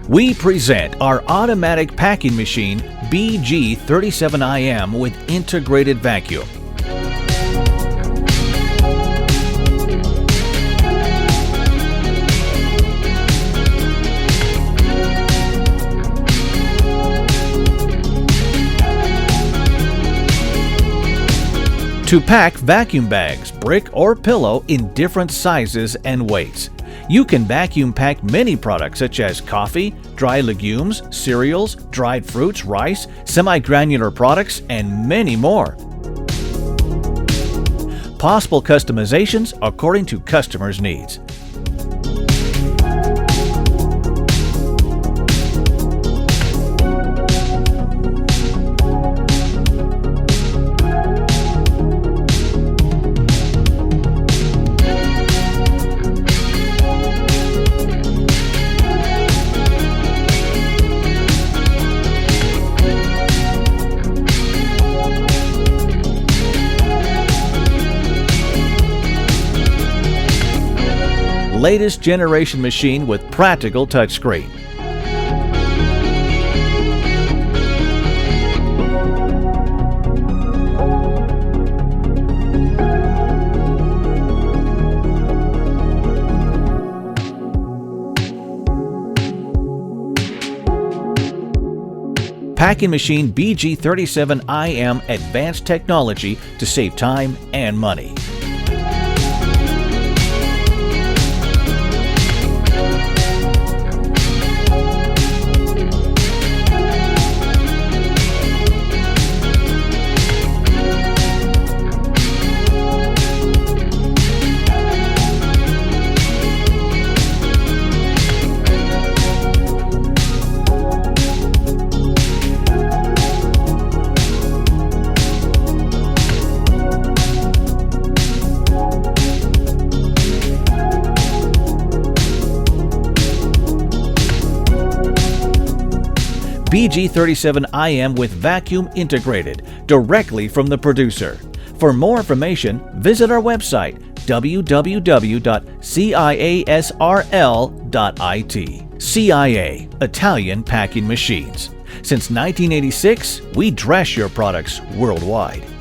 We present our automatic packing machine BG37IM with integrated vacuum. To pack vacuum bags, brick, or pillow in different sizes and weights. You can vacuum pack many products such as coffee, dry legumes, cereals, dried fruits, rice, semi-granular products, and many more. Possible customizations according to customers' needs. Latest generation machine with practical touchscreen. Packing machine BG37IM advanced technology to save time and money. BG37IM with vacuum integrated directly from the producer. For more information, visit our website www.ciasrl.it. C.I.A. Italian Packing Machines. Since 1986, we dress your products worldwide.